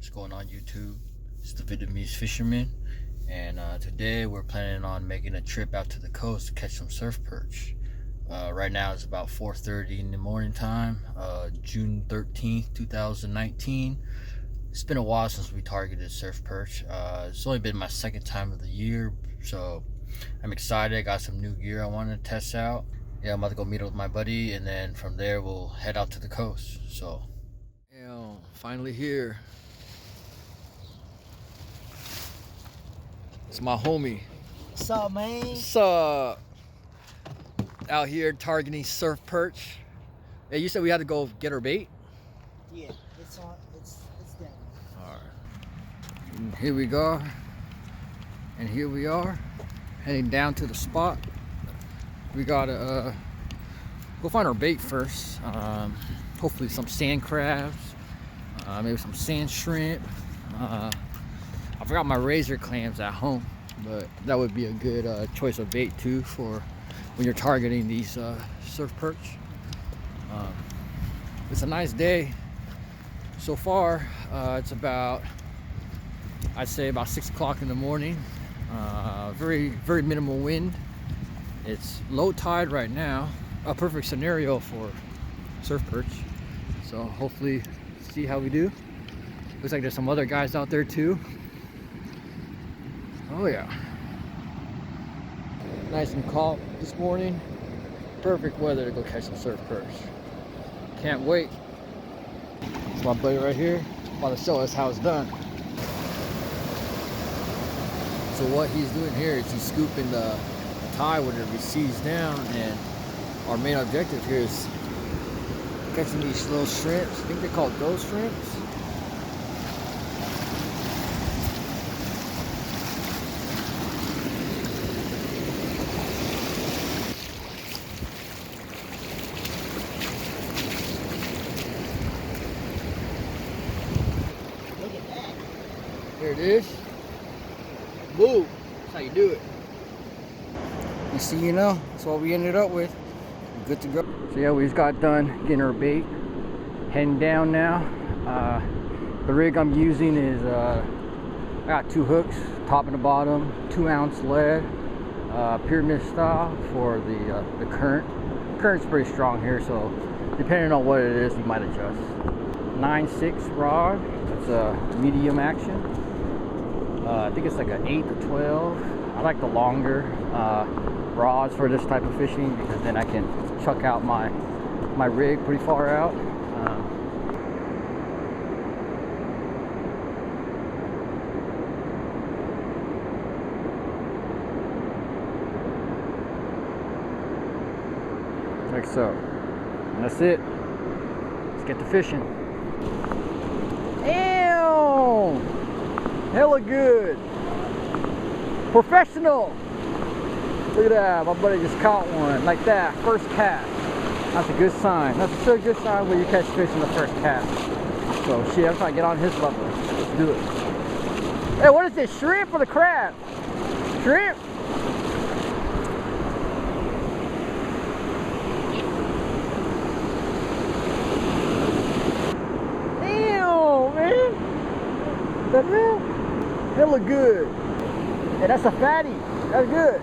What's going on YouTube? It's the Vietnamese Fisherman, and today we're planning on making a trip out to the coast to catch some surf perch. Right now it's about 4:30 in the morning time, June 13th, 2019. It's been a while since we targeted surf perch. It's only been my second time of the year, so I'm excited. I got some new gear I want to test out. Yeah, I'm about to go meet up with my buddy, and then from there we'll head out to the coast. So, finally here. It's my homie. What's up, man? What's up? Out here targeting surf perch. Hey, you said we had to go get our bait? Yeah, it's on. It's down. All right. And here we go. And here we are, heading down to the spot. We gotta go find our bait first. Hopefully some sand crabs, maybe some sand shrimp. I forgot my razor clams at home, but that would be a good choice of bait too for when you're targeting these surf perch. It's a nice day so far. It's about, I'd say about 6 o'clock in the morning. Very minimal wind. It's low tide right now, a perfect scenario for surf perch. So hopefully see how we do. Looks like there's some other guys out there too. Oh yeah. Nice and calm this morning. Perfect weather to go catch some surf perch. Can't wait. It's my buddy right here, about to show us how it's done. So what he's doing here is he's scooping the tide when it recedes down, and our main objective here is catching these little shrimps. I think they're called ghost shrimps. Look at that. There it is. Boom. That's how you do it. You see, that's what we ended up with. Good to go. So yeah, we just got done getting our bait. Heading down now. The rig I'm using is, I got 2 hooks, top and the bottom, 2-ounce lead, pyramid style for the current. Current's pretty strong here, so depending on what it is, you might adjust. 9/6 rod. It's a medium action. I think it's like an 8 to 12. I like the longer rods for this type of fishing because then I can chuck out my rig pretty far out. Like so. And that's it. Let's get to fishing. Ew! Hella good. Professional. Look at that. My buddy just caught one. Like that. First cast. That's a good sign. That's a good sign when you catch fish in the first cast. So shit, I'm trying to get on his level. Let's do it. Hey, what is this? Shrimp or the crab? Shrimp? Damn, man. The hell? Hella good. Hey, that's a fatty. That's good.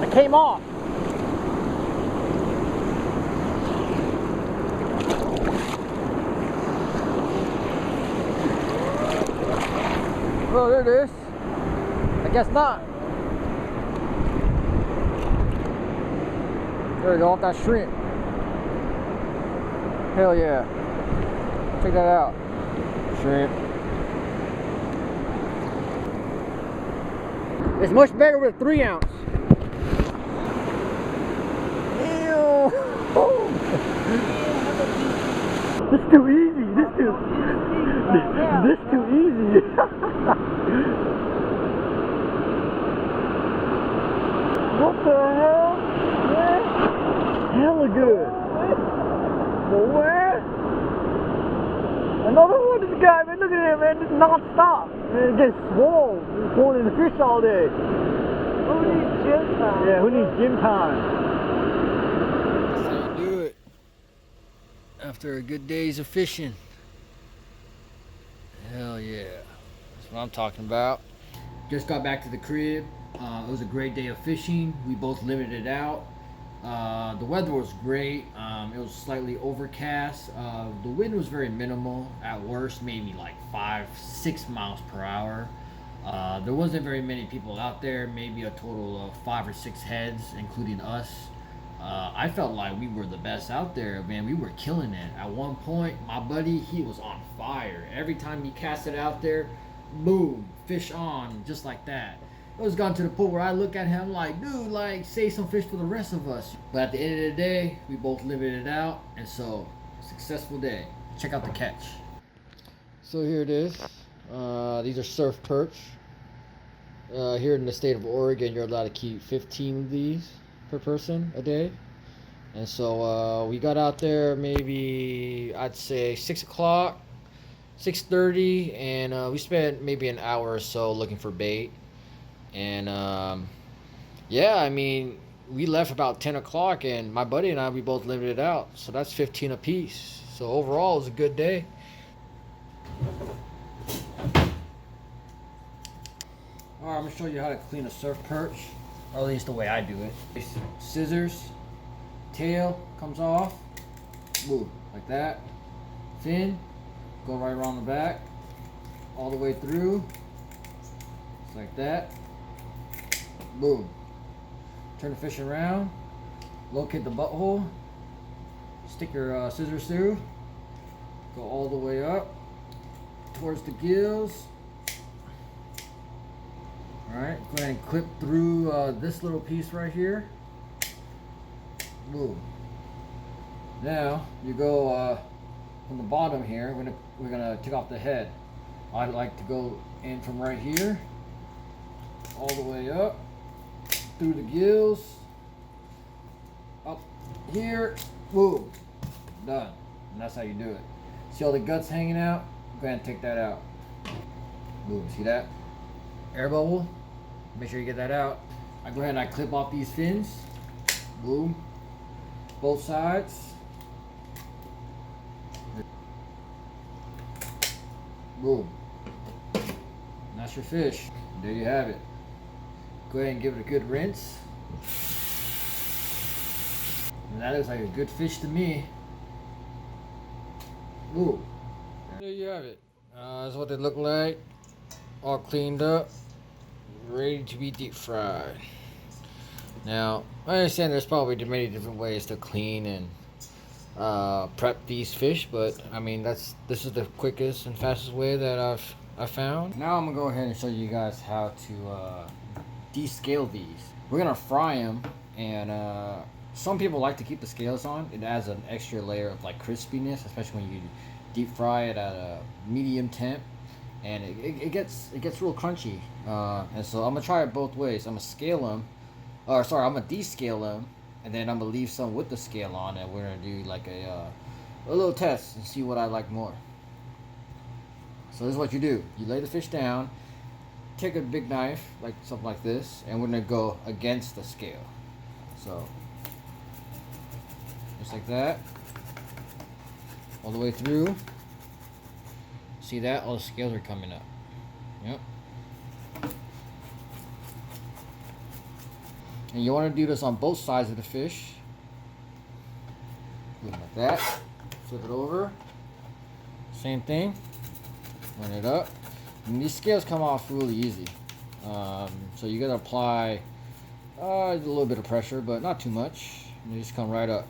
It came off. Oh, there it is. I guess not. There we go, off that shrimp. Hell yeah. Check that out. Shrimp. It's much better with a 3-ounce. Ew. This is too easy. This too easy. What the hell? Yeah. Hella good. Boy. Another one, this guy, man. Look at him, man. Just non-stop. Man, it gets swole. He's pulling the fish all day. Who needs gym time? Yeah, who needs gym time? That's how you do it. After a good days of fishing. Hell yeah. That's what I'm talking about. Just got back to the crib. It was a great day of fishing. We both lived it out. The weather was great. It was slightly overcast. The wind was very minimal. At worst, maybe like 5-6 miles per hour. There wasn't very many people out there. Maybe a total of 5 or 6 heads, including us. I felt like we were the best out there, man. We were killing it. At one point, my buddy, he was on fire. Every time he cast it out there, boom, fish on, just like that. It was gone to the point where I look at him like, dude, like, save some fish for the rest of us. But at the end of the day, we both lived it out, and so, successful day. Check out the catch. So here it is. These are surf perch. Here in the state of Oregon, you're allowed to keep 15 of these per person a day. And so we got out there maybe, I'd say 6 o'clock, 6:30, and we spent maybe an hour or so looking for bait. And yeah, I mean, we left about 10 o'clock, and my buddy and I, we both lived it out. So that's 15 apiece. So overall, it was a good day. Alright, I'm going to show you how to clean a surf perch, or at least the way I do it. Scissors, tail comes off, boom, like that. Fin, go right around the back, all the way through, just like that. Boom. Turn the fish around, locate the butthole, stick your scissors through, go all the way up towards the gills. Alright, go ahead and clip through this little piece right here. Boom. Now you go from the bottom here. We're gonna take off the head. I like to go in from right here, all the way up through the gills, up here. Boom. Done. And that's how you do it. See all the guts hanging out? Go ahead and take that out. Boom. See that? Air bubble. Make sure you get that out. I go ahead and I clip off these fins. Boom. Both sides. Boom. And that's your fish. There you have it. Go ahead and give it a good rinse. And that looks like a good fish to me. Ooh. There you have it. That's what they look like. All cleaned up. Ready to be deep fried. Now, I understand there's probably many different ways to clean and prep these fish, but I mean this is the quickest and fastest way that I've found. Now I'm gonna go ahead and show you guys how to descale these. We're gonna fry them, and some people like to keep the scales on. It adds an extra layer of like crispiness, especially when you deep fry it at a medium temp. And it gets real crunchy, and so I'm gonna try it both ways. I'm gonna scale them, I'm gonna descale them, and then I'm gonna leave some with the scale on, and we're gonna do like a little test and see what I like more. So this is what you do: you lay the fish down, take a big knife, like something like this, and we're gonna go against the scale. So just like that, all the way through. See that? All the scales are coming up. Yep. And you want to do this on both sides of the fish. Like that. Flip it over. Same thing. Run it up. And these scales come off really easy. So you gotta apply a little bit of pressure, but not too much. And they just come right up.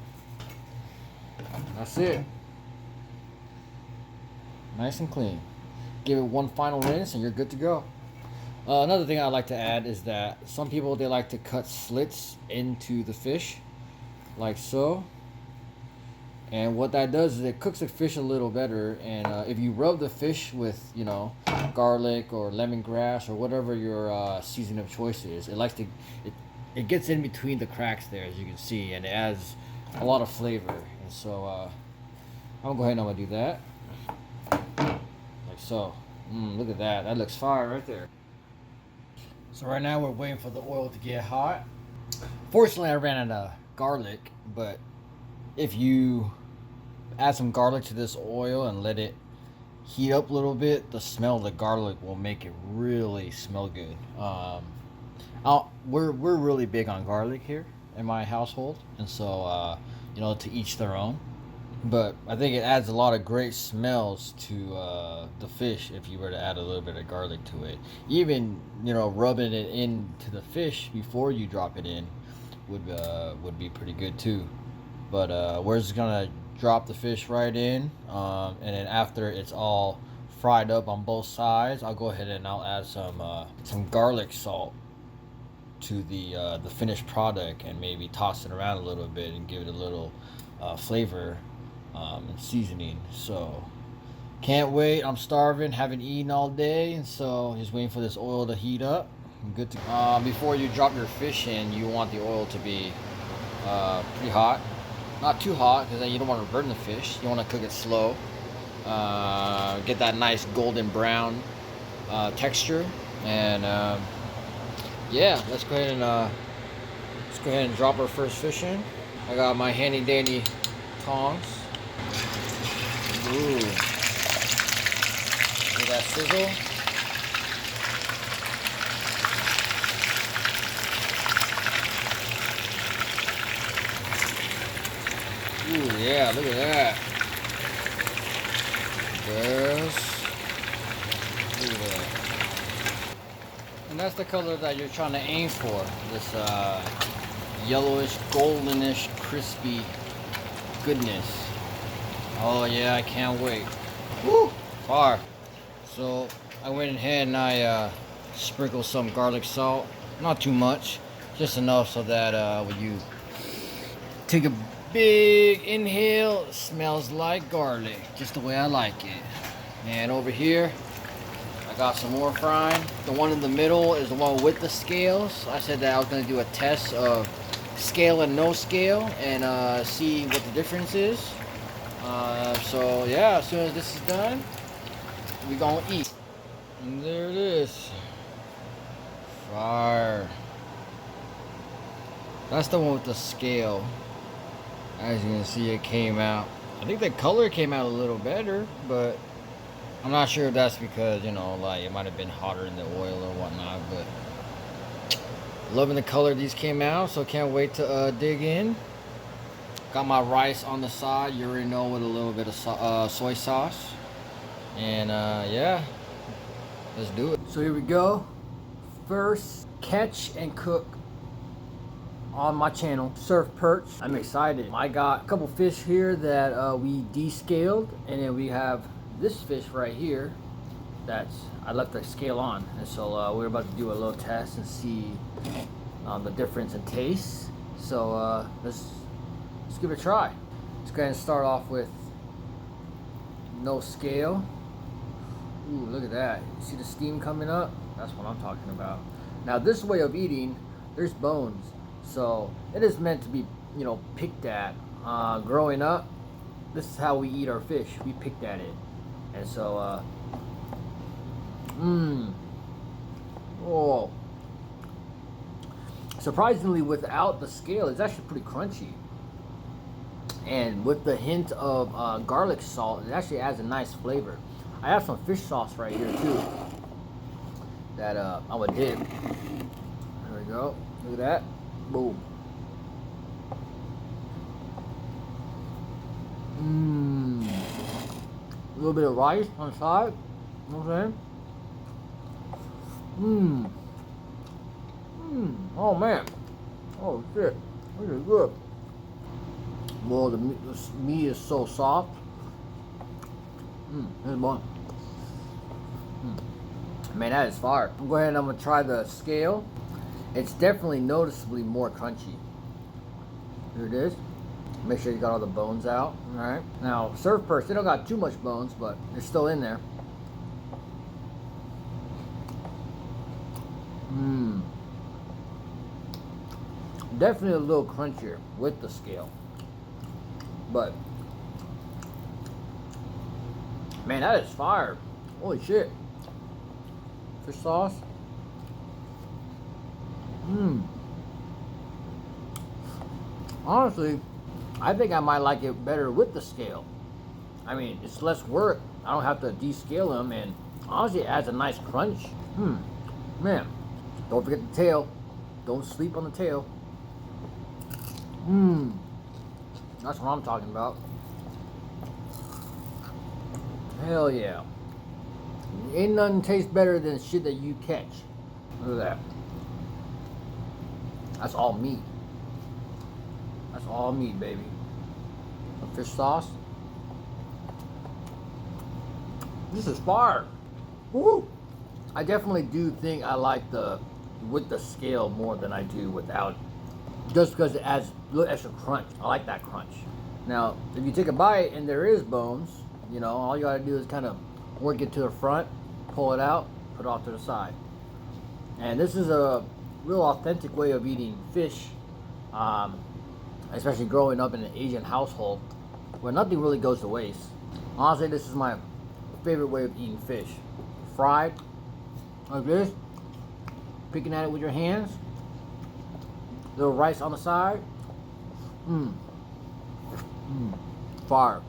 That's it. Nice and clean. Give it one final rinse and you're good to go. Another thing I like to add is that some people, they like to cut slits into the fish like so, and what that does is it cooks the fish a little better. And if you rub the fish with, you know, garlic or lemongrass or whatever your seasoning of choice is, it gets in between the cracks there, as you can see, and it adds a lot of flavor. And so I'm gonna go ahead and I'm gonna do that. So, look at that. That looks fire right there. So right now we're waiting for the oil to get hot. Fortunately, I ran out of garlic, but if you add some garlic to this oil and let it heat up a little bit, the smell of the garlic will make it really smell good. We're really big on garlic here in my household, and so you know, to each their own. But I think it adds a lot of great smells to the fish if you were to add a little bit of garlic to it. Even, you know, rubbing it into the fish before you drop it in would be pretty good too. But we're just gonna drop the fish right in, and then after it's all fried up on both sides, I'll go ahead and I'll add some garlic salt to the finished product and maybe toss it around a little bit and give it a little flavor and seasoning. So can't wait. I'm starving, haven't eaten all day, and so just waiting for this oil to heat up. I'm good to before you drop your fish in, you want the oil to be pretty hot, not too hot, because then you don't want to burn the fish. You want to cook it slow, get that nice golden brown texture. And yeah, let's go ahead and drop our first fish in. I got my handy dandy tongs. Ooh, see that sizzle? Ooh, yeah, look at that. Yes. Look at that. And that's the color that you're trying to aim for. This yellowish, goldenish, crispy goodness. Oh yeah, I can't wait. Woo! Fire. So I went ahead and I sprinkled some garlic salt. Not too much, just enough so that when you take a big inhale, it smells like garlic, just the way I like it. And over here, I got some more frying. The one in the middle is the one with the scales. I said that I was going to do a test of scale and no scale and see what the difference is. So yeah, as soon as this is done, we gonna eat. And there it is. Fire. That's the one with the scale. As you can see, it came out. I think the color came out a little better, but I'm not sure if that's because, you know, like it might have been hotter in the oil or whatnot. But loving the color these came out, so can't wait to dig in. Got my rice on the side, you already know, with a little bit of soy sauce. And yeah, let's do it. So here we go. First catch and cook on my channel, Surf Perch. I'm excited. I got a couple fish here that we descaled, and then we have this fish right here that's I left the scale on, and so we're about to do a little test and see the difference in taste. So let's give it a try. Let's go ahead and start off with no scale. Ooh, look at that. You see the steam coming up? That's what I'm talking about. Now this way of eating, there's bones. So it is meant to be, you know, picked at. Growing up, this is how we eat our fish. We picked at it. And so, oh. Surprisingly, without the scale, it's actually pretty crunchy. And with the hint of garlic salt, it actually adds a nice flavor. I have some fish sauce right here too that I'm gonna dip. There we go. Look at that. Boom. A little bit of rice on the side. You know what I'm saying? Oh man. Oh shit. This is good. Well, the meat is so soft. This is one. Man, that is fire. I'm going ahead and I'm gonna try the scale. It's definitely noticeably more crunchy. Here it is. Make sure you got all the bones out. Alright. Now, surf perch, they don't got too much bones, but they're still in there. Definitely a little crunchier with the scale. But man, that is fire. Holy shit. Fish sauce. Mmm. Honestly, I think I might like it better with the scale. I mean, it's less work. I don't have to descale them, and honestly, it adds a nice crunch. Man. Don't forget the tail. Don't sleep on the tail. That's what I'm talking about. Hell yeah. Ain't nothing tastes better than shit that you catch. Look at that. That's all meat. That's all meat, baby. Some fish sauce. This is fire. Woo! I definitely do think I like the with the scale more than I do without, just because it adds a little extra crunch. I like that crunch. Now, if you take a bite and there is bones, you know, all you gotta do is kind of work it to the front, pull it out, put it off to the side. And this is a real authentic way of eating fish, especially growing up in an Asian household where nothing really goes to waste. Honestly, this is my favorite way of eating fish. Fried, like this, picking at it with your hands, little rice on the side. Fire.